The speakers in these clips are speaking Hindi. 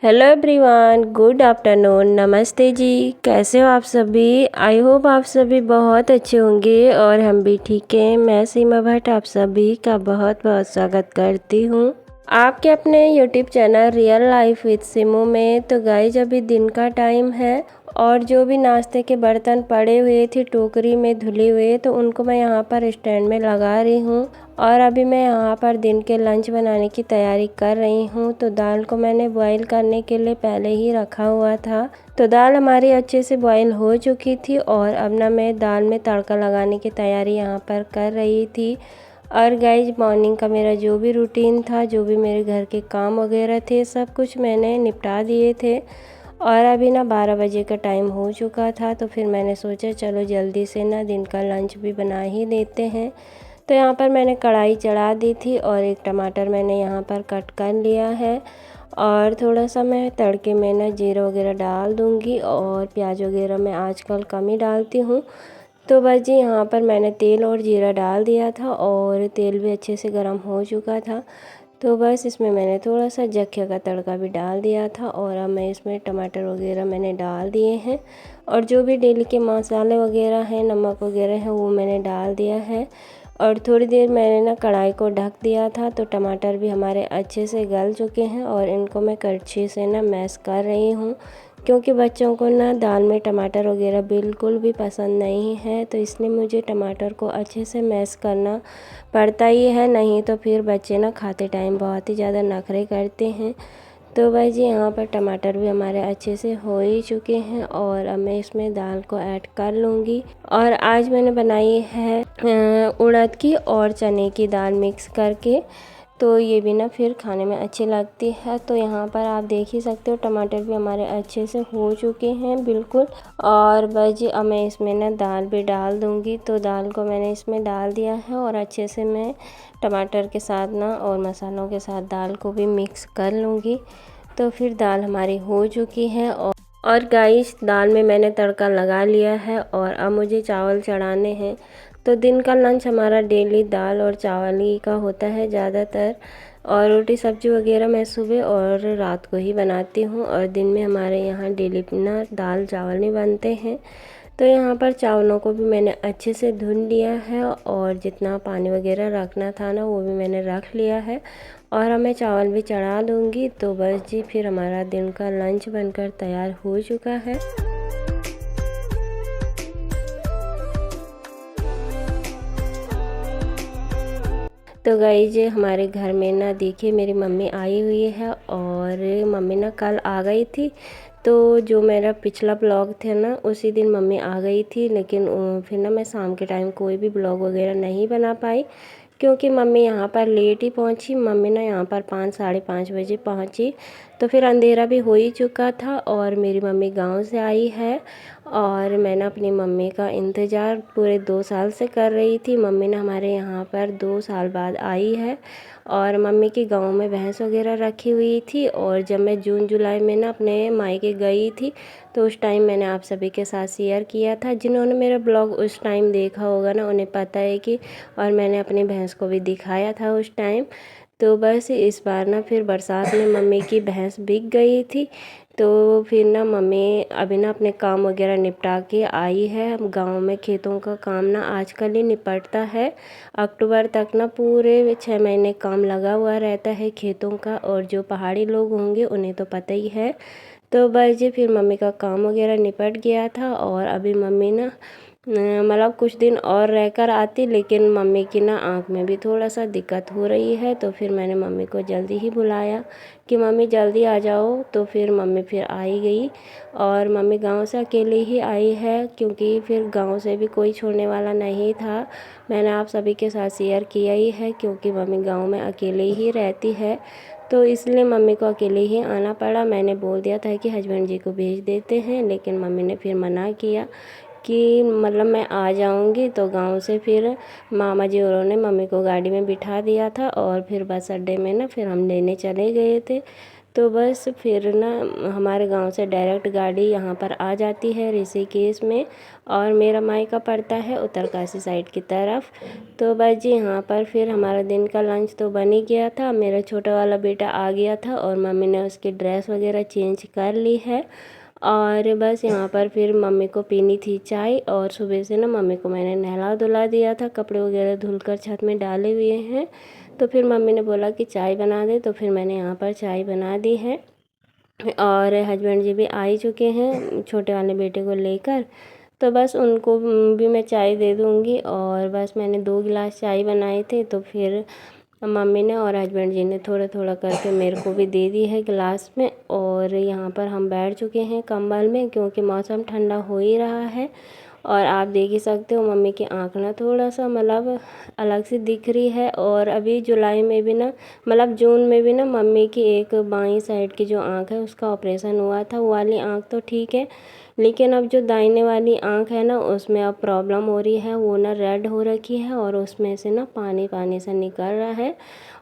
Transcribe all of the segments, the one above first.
हेलो एवरीवन, गुड आफ्टरनून, नमस्ते जी। कैसे हो आप सभी? आई होप आप सभी बहुत अच्छे होंगे और हम भी ठीक हैं। मैं सीमा भट्ट आप सभी का बहुत बहुत स्वागत करती हूँ आपके अपने YouTube channel real life with Simu में। तो गाइज अभी दिन का टाइम है और जो भी नाश्ते के बर्तन पड़े हुए थे टोकरी में धुले हुए, तो उनको मैं यहाँ पर स्टैंड में लगा रही हूँ। और अभी मैं यहाँ पर दिन के लंच बनाने की तैयारी कर रही हूँ। तो दाल को मैंने बॉईल करने के लिए पहले ही रखा हुआ था। तो दाल हमारी अच्छे से बॉईल हो चुकी थी और अब ना मैं दाल में तड़का लगाने की तैयारी यहाँ पर कर रही थी। और गाइज मॉर्निंग का मेरा जो भी रूटीन था, जो भी मेरे घर के काम वगैरह थे, सब कुछ मैंने निपटा दिए थे। और अभी ना 12 बजे का टाइम हो चुका था, तो फिर मैंने सोचा चलो जल्दी से ना दिन का लंच भी बना ही देते हैं। तो यहाँ पर मैंने कढ़ाई चढ़ा दी थी और एक टमाटर मैंने यहाँ पर कट कर लिया है। और थोड़ा सा मैं तड़के में ना जीरा वगैरह डाल दूँगी और प्याज वगैरह मैं आजकल कम ही डालती हूँ। तो बस जी यहाँ पर मैंने तेल और जीरा डाल दिया था और तेल भी अच्छे से गर्म हो चुका था। तो बस इसमें मैंने थोड़ा सा जख्या का तड़का भी डाल दिया था और अब मैं इसमें टमाटर वगैरह मैंने डाल दिए हैं। और जो भी डेली के मसाले वगैरह हैं, नमक वगैरह है, वो मैंने डाल दिया है। और थोड़ी देर मैंने ना कढ़ाई को ढक दिया था। तो टमाटर भी हमारे अच्छे से गल चुके हैं और इनको मैं करछी से ना मैश कर रही हूँ, क्योंकि बच्चों को ना दाल में टमाटर वगैरह बिल्कुल भी पसंद नहीं है। तो इसलिए मुझे टमाटर को अच्छे से मैश करना पड़ता ही है, नहीं तो फिर बच्चे ना खाते टाइम बहुत ही ज़्यादा नखरे करते हैं। तो भाई जी यहाँ पर टमाटर भी हमारे अच्छे से हो ही चुके हैं और अब मैं इसमें दाल को ऐड कर लूँगी। और आज मैंने बनाई है उड़द की और चने की दाल मिक्स करके, तो ये भी ना फिर खाने में अच्छी लगती है। तो यहाँ पर आप देख ही सकते हो टमाटर भी हमारे अच्छे से हो चुके हैं बिल्कुल। और बस जी अब मैं इसमें ना दाल भी डाल दूँगी। तो दाल को मैंने इसमें डाल दिया है और अच्छे से मैं टमाटर के साथ ना और मसालों के साथ दाल को भी मिक्स कर लूँगी। तो फिर दाल हमारी हो चुकी है और गाइस दाल में मैंने तड़का लगा लिया है और अब मुझे चावल चढ़ाने हैं। तो दिन का लंच हमारा डेली दाल और चावल ही का होता है ज़्यादातर। और रोटी सब्जी वगैरह मैं सुबह और रात को ही बनाती हूँ और दिन में हमारे यहाँ डेली ना दाल चावल नहीं बनते हैं। तो यहाँ पर चावलों को भी मैंने अच्छे से धुन लिया है और जितना पानी वगैरह रखना था ना वो भी मैंने रख लिया है। और अब मैं चावल भी चढ़ा दूँगी। तो बस जी फिर हमारा दिन का लंच बनकर तैयार हो चुका है। तो गाइस हमारे घर में ना देखिए मेरी मम्मी आई हुई है और मम्मी ना कल आ गई थी। तो जो मेरा पिछला ब्लॉग था ना उसी दिन मम्मी आ गई थी, लेकिन फिर ना मैं शाम के टाइम कोई भी ब्लॉग वगैरह नहीं बना पाई, क्योंकि मम्मी यहाँ पर लेट ही पहुँची। मम्मी ना यहाँ पर 5 साढ़े 5 बजे पहुँची। तो फिर अंधेरा भी हो ही चुका था और मेरी मम्मी गांव से आई है और मैंने अपनी मम्मी का इंतज़ार पूरे 2 साल से कर रही थी। मम्मी ने हमारे यहाँ पर 2 साल बाद आई है और मम्मी की गांव में भैंस वगैरह रखी हुई थी। और जब मैं जून जुलाई में ना अपने मायके गई थी तो उस टाइम मैंने आप सभी के साथ शेयर किया था। जिन्होंने मेरा ब्लॉग उस टाइम देखा होगा ना उन्हें पता है कि, और मैंने अपनी भैंस को भी दिखाया था उस टाइम। तो बस इस बार ना फिर बरसात में मम्मी की भैंस बिक गई थी। तो फिर ना मम्मी अभी ना अपने काम वगैरह निपटा के आई है। गांव में खेतों का काम ना आजकल ही निपटता है। अक्टूबर तक ना पूरे 6 महीने काम लगा हुआ रहता है खेतों का, और जो पहाड़ी लोग होंगे उन्हें तो पता ही है। तो बस जी फिर मम्मी का काम वगैरह निपट गया था और अभी मम्मी ना मतलब कुछ दिन और रहकर आती, लेकिन मम्मी की ना आँख में भी थोड़ा सा दिक्कत हो रही है। तो फिर मैंने मम्मी को जल्दी ही बुलाया कि मम्मी जल्दी आ जाओ। तो फिर मम्मी फिर आई गई और मम्मी गांव से अकेले ही आई है, क्योंकि फिर गांव से भी कोई छोड़ने वाला नहीं था। मैंने आप सभी के साथ शेयर किया ही है, क्योंकि मम्मी गांव में अकेले ही रहती है। तो इसलिए मम्मी को अकेले ही आना पड़ा। मैंने बोल दिया था कि हस्बैंड जी को भेज देते हैं, लेकिन मम्मी ने फिर मना किया कि मतलब मैं आ जाऊंगी। तो गांव से फिर मामा जी औरों ने मम्मी को गाड़ी में बिठा दिया था और फिर बस अड्डे में ना फिर हम लेने चले गए थे। तो बस फिर ना हमारे गांव से डायरेक्ट गाड़ी यहाँ पर आ जाती है ऋषिकेश में, और मेरा मायका पड़ता है उत्तरकाशी साइड की तरफ। तो बस जी यहाँ पर फिर हमारा दिन का लंच तो बन ही गया था। मेरा छोटा वाला बेटा आ गया था और मम्मी ने उसकी ड्रेस वगैरह चेंज कर ली है। और बस यहाँ पर फिर मम्मी को पीनी थी चाय, और सुबह से ना मम्मी को मैंने नहला धुला दिया था, कपड़े वगैरह धुलकर छत में डाले हुए हैं। तो फिर मम्मी ने बोला कि चाय बना दे, तो फिर मैंने यहाँ पर चाय बना दी है। और हस्बैंड जी भी आ ही चुके हैं छोटे वाले बेटे को लेकर, तो बस उनको भी मैं चाय दे दूँगी। और बस मैंने 2 गिलास चाय बनाए थे, तो फिर मम्मी ने और हस्बैंड जी ने थोड़ा थोड़ा करके मेरे को भी दे दी है गिलास में। और यहाँ पर हम बैठ चुके हैं कंबल में, क्योंकि मौसम ठंडा हो ही रहा है। और आप देख ही सकते हो मम्मी की आँख ना थोड़ा सा मतलब अलग सी दिख रही है। और अभी जुलाई में भी ना मतलब जून में भी ना मम्मी की एक बाईं साइड की जो आँख है उसका ऑपरेशन हुआ था। वो वाली आँख तो ठीक है, लेकिन अब जो दाहिने वाली आँख है ना उसमें अब प्रॉब्लम हो रही है। वो ना रेड हो रखी है और उसमें से ना पानी पानी सा निकल रहा है,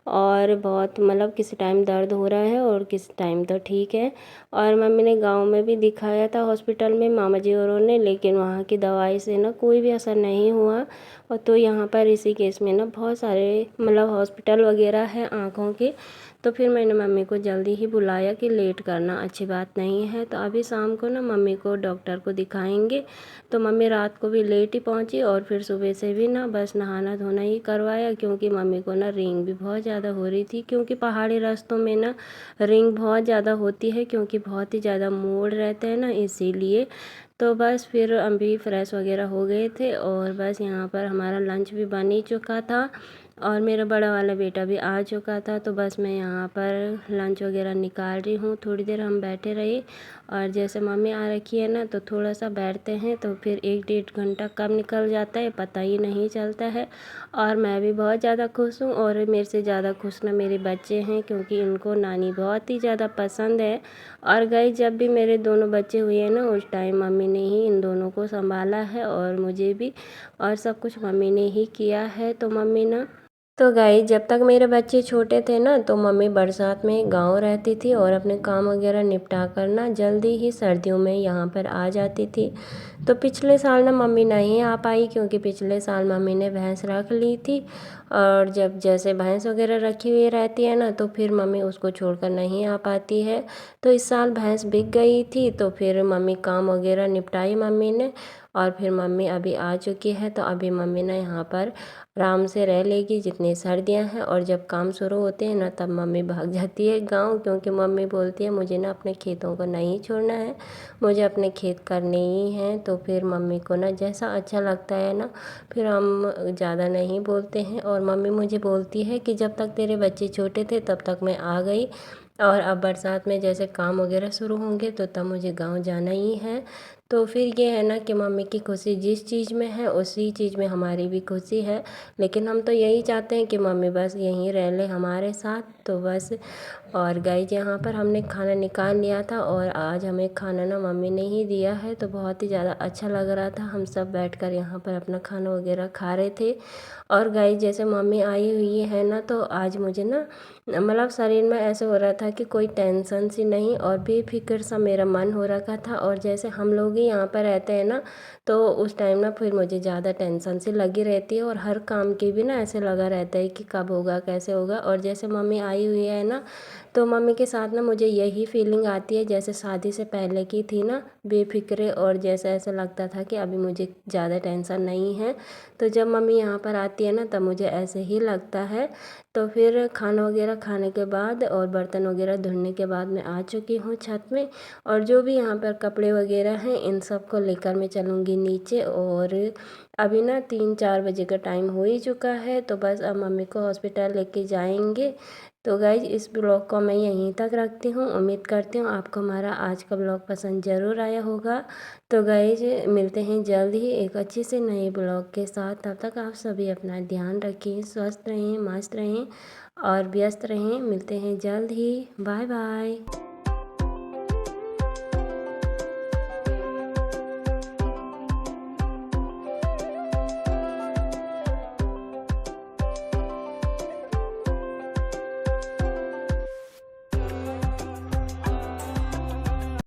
और बहुत मतलब किसी टाइम दर्द हो रहा है और किसी टाइम तो ठीक है। और मम्मी ने गांव में भी दिखाया था हॉस्पिटल में मामा जी औरों ने, लेकिन वहाँ की दवाई से ना कोई भी असर नहीं हुआ। और तो यहाँ पर ऋषिकेश में ना बहुत सारे मतलब हॉस्पिटल वगैरह है आँखों के। तो फिर मैंने मम्मी को जल्दी ही बुलाया कि लेट करना अच्छी बात नहीं है। तो अभी शाम को ना मम्मी को डॉक्टर को दिखाएंगे। तो मम्मी रात को भी लेट ही पहुंची, और फिर सुबह से भी ना बस नहाना धोना ही करवाया, क्योंकि मम्मी को ना रिंग भी बहुत ज़्यादा हो रही थी। क्योंकि पहाड़ी रास्तों में ना रिंग बहुत ज़्यादा होती है, क्योंकि बहुत ही ज़्यादा मोड़ रहते हैं ना, इसीलिए। तो बस फिर अभी फ्रेश वगैरह हो गए थे, और बस यहाँ पर हमारा लंच भी बन ही चुका था, और मेरा बड़ा वाला बेटा भी आ चुका था। तो बस मैं यहाँ पर लंच वगैरह निकाल रही हूँ। थोड़ी देर हम बैठे रहे, और जैसे मम्मी आ रखी है ना तो थोड़ा सा बैठते हैं, तो फिर 1-1.5 घंटा कब निकल जाता है पता ही नहीं चलता है। और मैं भी बहुत ज़्यादा खुश हूँ, और मेरे से ज़्यादा खुश ना मेरे बच्चे हैं, क्योंकि इनको नानी बहुत ही ज़्यादा पसंद है। और गई जब भी मेरे दोनों बच्चे हुए हैं ना उस टाइम मम्मी ने ही इन दोनों को संभाला है, और मुझे भी, और सब कुछ मम्मी ने ही किया है। तो मम्मी ना तो गाइस जब तक मेरे बच्चे छोटे थे ना तो मम्मी बरसात में गांव रहती थी, और अपने काम वगैरह निपटा कर ना जल्दी ही सर्दियों में यहाँ पर आ जाती थी। तो पिछले साल ना मम्मी नहीं आ पाई, क्योंकि पिछले साल मम्मी ने भैंस रख ली थी, और जब जैसे भैंस वगैरह रखी हुई रहती है ना तो फिर मम्मी उसको छोड़कर नहीं आ पाती है। तो इस साल भैंस बिक गई थी, तो फिर मम्मी काम वगैरह निपटाई मम्मी ने, और फिर मम्मी अभी आ चुकी है। तो अभी मम्मी ना यहाँ पर आराम से रह लेगी जितनी सर्दियाँ हैं, और जब काम शुरू होते हैं ना तब मम्मी भाग जाती है गांव, क्योंकि मम्मी बोलती है मुझे ना अपने खेतों को नहीं छोड़ना है, मुझे अपने खेत करने ही हैं। तो फिर मम्मी को ना जैसा अच्छा लगता है ना फिर हम ज़्यादा नहीं बोलते हैं। और मम्मी मुझे बोलती है कि जब तक तेरे बच्चे छोटे थे तब तक मैं आ गई, और अब बरसात में जैसे काम वगैरह शुरू होंगे तो तब मुझे गांव जाना ही है। तो फिर ये है ना कि मम्मी की खुशी जिस चीज़ में है उसी चीज़ में हमारी भी खुशी है। लेकिन हम तो यही चाहते हैं कि मम्मी बस यहीं रह ले हमारे साथ। तो बस और गाइज यहाँ पर हमने खाना निकाल लिया था, और आज हमें खाना ना मम्मी ने ही दिया है, तो बहुत ही ज़्यादा अच्छा लग रहा था। हम सब बैठकर यहाँ पर अपना खाना वगैरह खा रहे थे। और गाइज जैसे मम्मी आई हुई है ना तो आज मुझे ना मतलब शरीर में ऐसे हो रहा था कि कोई टेंशन सी नहीं, और बेफिक्र सा मेरा मन हो रखा था। और जैसे हम लोग ही यहाँ पर रहते हैं ना तो उस टाइम ना फिर मुझे ज़्यादा टेंशन सी लगी रहती है, और हर काम की भी ना ऐसे लगा रहता है कि कब होगा कैसे होगा। और जैसे मम्मी आई हुई है ना तो मम्मी के साथ ना मुझे यही फीलिंग आती है जैसे शादी से पहले की थी ना, बेफिक्रे, और जैसे ऐसा लगता था कि अभी मुझे ज़्यादा टेंशन नहीं है। तो जब मम्मी यहाँ पर आती है ना तब मुझे ऐसे ही लगता है। तो फिर खाना वगैरह खाने के बाद और बर्तन वगैरह धुलने के बाद मैं आ चुकी हूँ छत में, और जो भी यहाँ पर कपड़े वगैरह हैं इन सब को लेकर मैं चलूँगी नीचे। और अभी ना 3-4 बजे का टाइम हो ही चुका है, तो बस अब मम्मी को हॉस्पिटल लेके जाएंगे। तो गाइज इस ब्लॉग को मैं यहीं तक रखती हूँ। उम्मीद करती हूँ आपको हमारा आज का ब्लॉग पसंद ज़रूर आया होगा। तो गाइज मिलते हैं जल्द ही एक अच्छी से नए ब्लॉग के साथ। तब तक आप सभी अपना ध्यान रखें, स्वस्थ रहें, मस्त रहें और व्यस्त रहें। मिलते हैं जल्द ही। Bye bye.